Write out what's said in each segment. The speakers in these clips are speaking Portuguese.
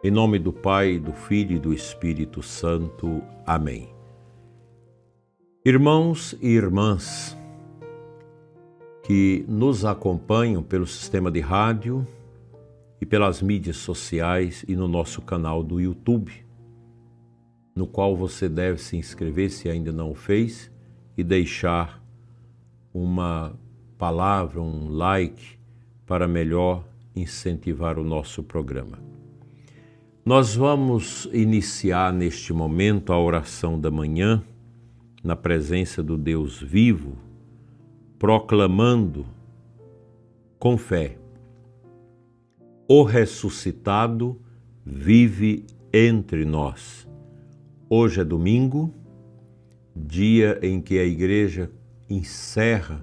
Em nome do Pai, do Filho e do Espírito Santo. Amém. Irmãos e irmãs que nos acompanham pelo sistema de rádio e pelas mídias sociais e no nosso canal do YouTube, no qual você deve se inscrever se ainda não o fez e deixar uma palavra, um like para melhor incentivar o nosso programa. Nós vamos iniciar neste momento a oração da manhã, na presença do Deus vivo, proclamando com fé: o ressuscitado vive entre nós. Hoje é domingo, dia em que a Igreja encerra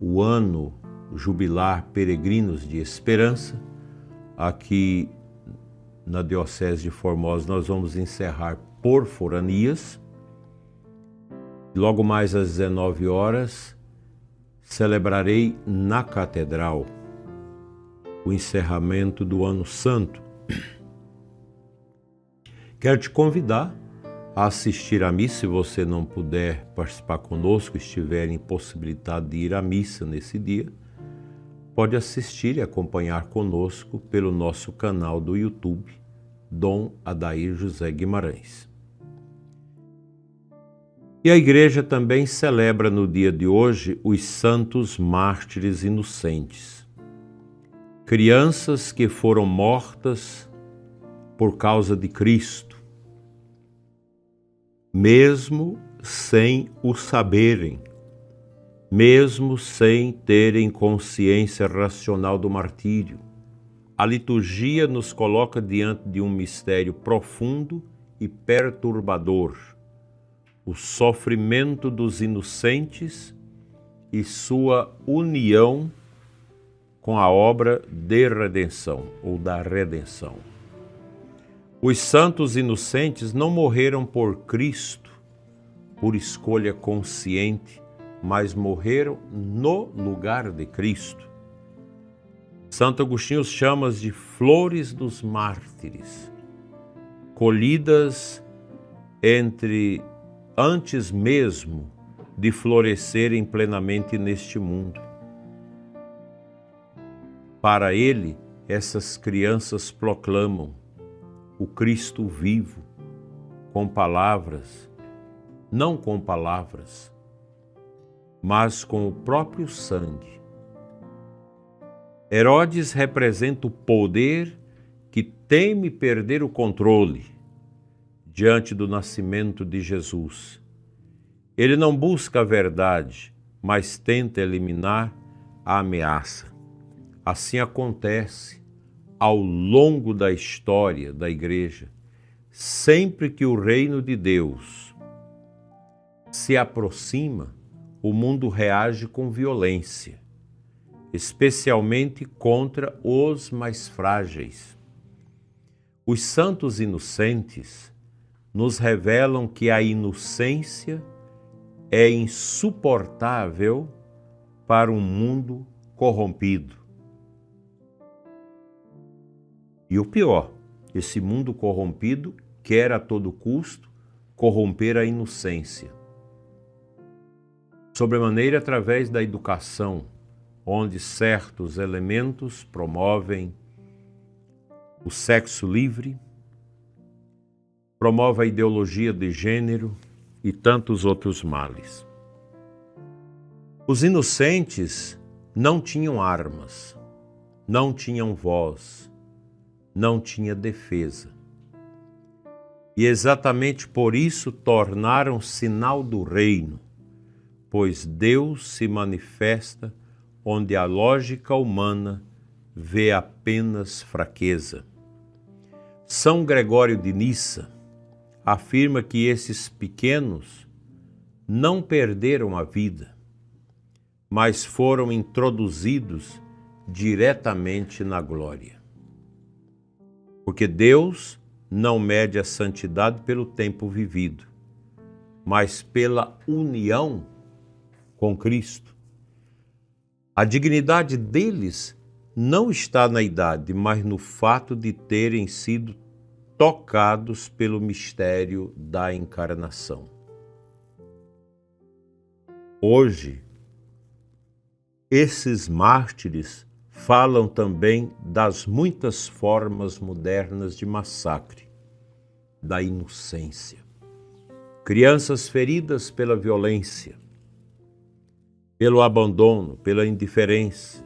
o ano jubilar Peregrinos de Esperança. Aqui na Diocese de Formosa nós vamos encerrar por foranias. Logo mais às 19 horas celebrarei na Catedral o encerramento do Ano Santo. Quero te convidar a assistir à missa. Se você não puder participar conosco, estiver impossibilitado de ir à missa nesse dia, pode assistir e acompanhar conosco pelo nosso canal do YouTube, Dom Adair José Guimarães. E a Igreja também celebra no dia de hoje os santos mártires inocentes, crianças que foram mortas por causa de Cristo, mesmo sem o saberem, mesmo sem terem consciência racional do martírio. A liturgia nos coloca diante de um mistério profundo e perturbador: o sofrimento dos inocentes e sua união com a obra de redenção ou da redenção. Os santos inocentes não morreram por Cristo por escolha consciente, mas morreram no lugar de Cristo. Santo Agostinho os chama de flores dos mártires, colhidas antes mesmo de florescerem plenamente neste mundo. Para ele, essas crianças proclamam o Cristo vivo, com palavras, não com palavras, mas com o próprio sangue. Herodes representa o poder que teme perder o controle diante do nascimento de Jesus. Ele não busca a verdade, mas tenta eliminar a ameaça. Assim acontece ao longo da história da Igreja. Sempre que o reino de Deus se aproxima, o mundo reage com violência, especialmente contra os mais frágeis. Os santos inocentes nos revelam que a inocência é insuportável para um mundo corrompido. E o pior, esse mundo corrompido quer a todo custo corromper a inocência. Sobremaneira através da educação, onde certos elementos promovem o sexo livre, promove a ideologia de gênero e tantos outros males. Os inocentes não tinham armas, não tinham voz, não tinha defesa. E exatamente por isso tornaram sinal do reino, pois Deus se manifesta onde a lógica humana vê apenas fraqueza. São Gregório de Nissa afirma que esses pequenos não perderam a vida, mas foram introduzidos diretamente na glória. Porque Deus não mede a santidade pelo tempo vivido, mas pela união com Cristo. A dignidade deles não está na idade, mas no fato de terem sido tocados pelo mistério da encarnação. Hoje, esses mártires falam também das muitas formas modernas de massacre, da inocência. Crianças feridas pela violência, pelo abandono, pela indiferença,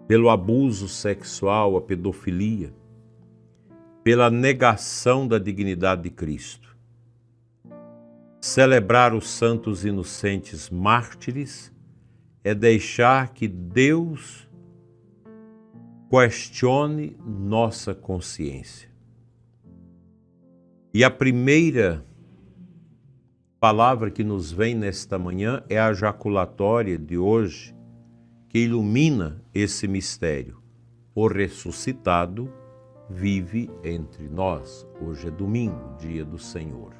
pelo abuso sexual, a pedofilia, pela negação da dignidade de Cristo. Celebrar os santos inocentes mártires é deixar que Deus questione nossa consciência. E a primeira palavra que nos vem nesta manhã é a jaculatória de hoje, que ilumina esse mistério. O ressuscitado vive entre nós. Hoje é domingo, dia do Senhor.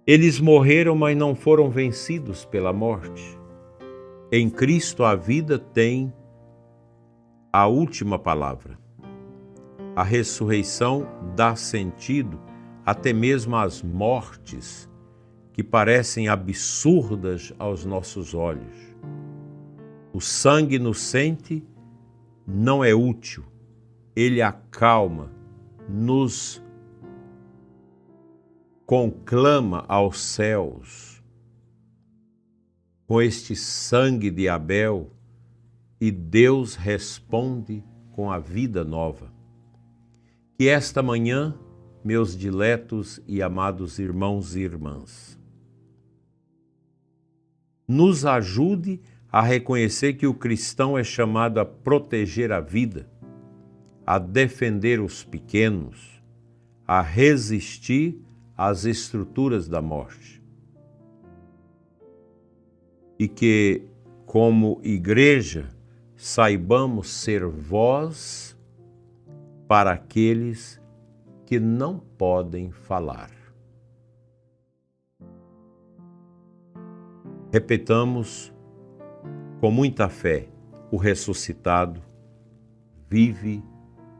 Eles morreram, mas não foram vencidos pela morte. Em Cristo a vida tem a última palavra. A ressurreição dá sentido até mesmo às mortes que parecem absurdas aos nossos olhos. O sangue inocente não é útil, ele acalma, nos conclama aos céus. Com este sangue de Abel, e Deus responde com a vida nova. Que esta manhã, meus diletos e amados irmãos e irmãs, nos ajude a reconhecer que o cristão é chamado a proteger a vida, a defender os pequenos, a resistir às estruturas da morte. E que, como igreja, saibamos ser voz para aqueles que não podem falar. Repetamos com muita fé: o ressuscitado vive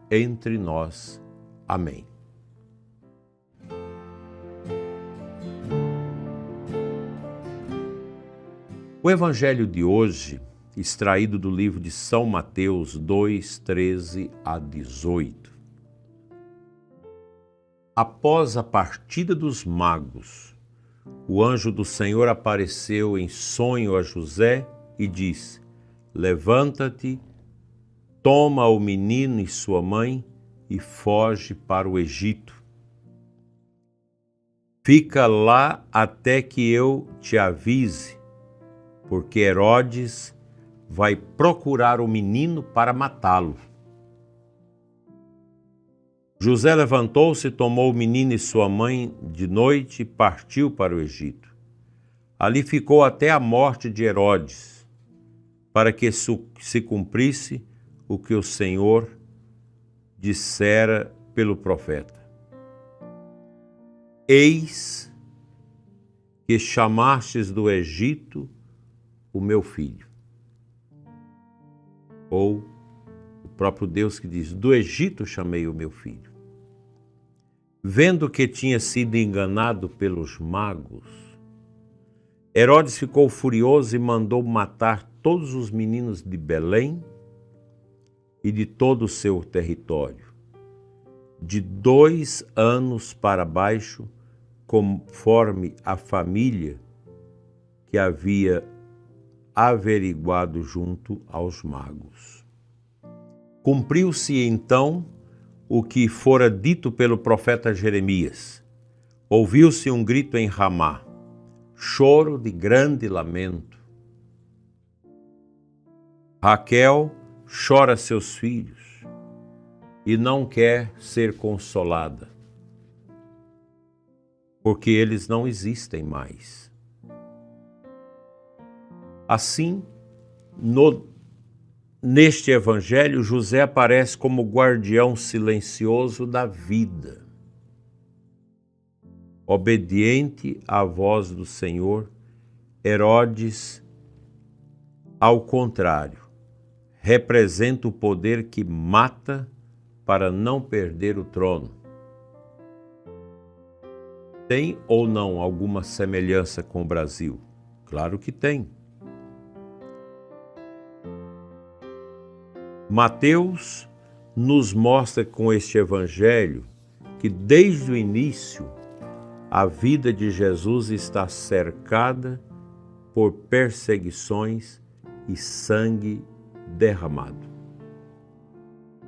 entre nós. Amém. O evangelho de hoje, extraído do livro de São Mateus 2, 13 a 18. Após a partida dos magos, o anjo do Senhor apareceu em sonho a José e disse: levanta-te, toma o menino e sua mãe e foge para o Egito. Fica lá até que eu te avise, porque Herodes vai procurar o menino para matá-lo. José levantou-se, tomou o menino e sua mãe de noite e partiu para o Egito. Ali ficou até a morte de Herodes, para que se cumprisse o que o Senhor dissera pelo profeta: eis que chamastes do Egito o meu filho. Ou o próprio Deus que diz: do Egito chamei o meu filho. Vendo que tinha sido enganado pelos magos, Herodes ficou furioso e mandou matar todos os meninos de Belém e de todo o seu território, de 2 anos para baixo, conforme a família que havia averiguado junto aos magos. Cumpriu-se então o que fora dito pelo profeta Jeremias. Ouviu-se um grito em Ramá, choro de grande lamento. Raquel chora seus filhos e não quer ser consolada, porque eles não existem mais. Assim, neste evangelho, José aparece como guardião silencioso da vida. Obediente à voz do Senhor, Herodes, ao contrário, representa o poder que mata para não perder o trono. Tem ou não alguma semelhança com o Brasil? Claro que tem. Mateus nos mostra com este evangelho que desde o início a vida de Jesus está cercada por perseguições e sangue derramado.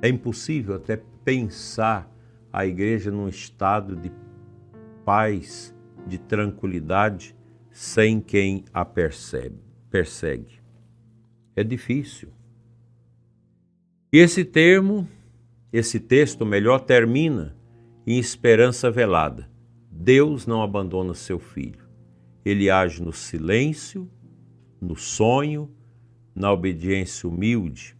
É impossível até pensar a igreja num estado de paz, de tranquilidade, sem quem a persegue. É difícil. E esse texto melhor, termina em esperança velada. Deus não abandona seu filho. Ele age no silêncio, no sonho, na obediência humilde.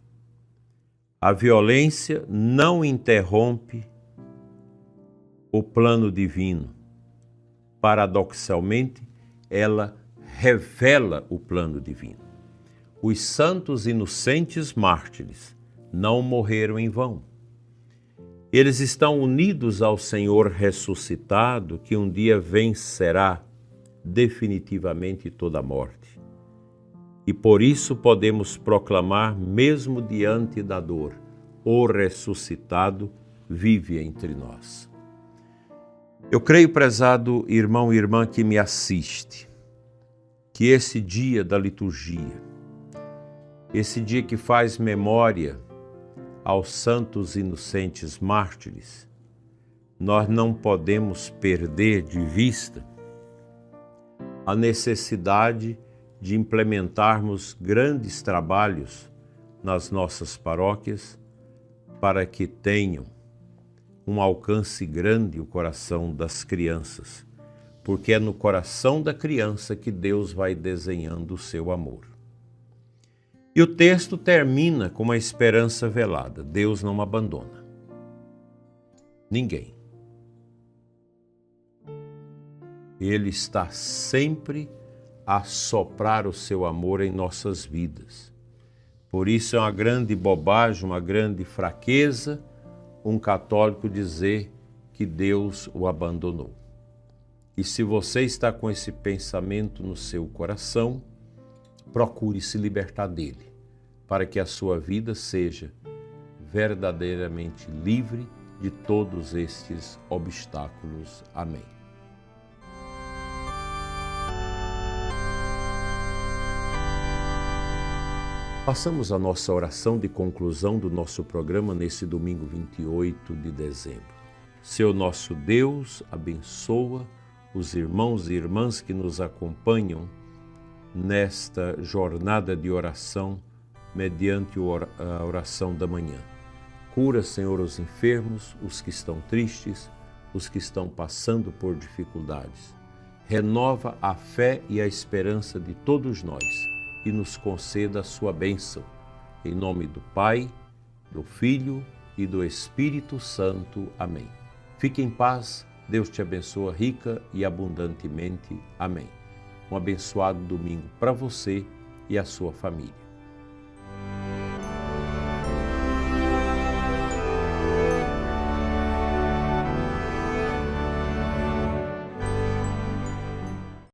A violência não interrompe o plano divino. Paradoxalmente, ela revela o plano divino. Os santos inocentes mártires não morreram em vão. Eles estão unidos ao Senhor ressuscitado, que um dia vencerá definitivamente toda a morte. E por isso podemos proclamar, mesmo diante da dor, o ressuscitado vive entre nós. Eu creio, prezado irmão e irmã que me assiste, que esse dia da liturgia, esse dia que faz memória aos santos inocentes mártires, nós não podemos perder de vista a necessidade de implementarmos grandes trabalhos nas nossas paróquias para que tenham um alcance grande o coração das crianças, porque é no coração da criança que Deus vai desenhando o seu amor. E o texto termina com uma esperança velada. Deus não abandona ninguém. Ele está sempre a soprar o seu amor em nossas vidas. Por isso é uma grande bobagem, uma grande fraqueza, um católico dizer que Deus o abandonou. E se você está com esse pensamento no seu coração, procure se libertar dele, para que a sua vida seja verdadeiramente livre de todos estes obstáculos. Amém. Passamos a nossa oração de conclusão do nosso programa nesse domingo 28 de dezembro. Seu nosso Deus abençoa os irmãos e irmãs que nos acompanham nesta jornada de oração mediante a oração da manhã. Cura, Senhor, os enfermos, os que estão tristes, os que estão passando por dificuldades. Renova a fé e a esperança de todos nós e nos conceda a sua bênção. Em nome do Pai, do Filho e do Espírito Santo. Amém. Fique em paz, Deus te abençoa rica e abundantemente. Amém. Um abençoado domingo para você e a sua família.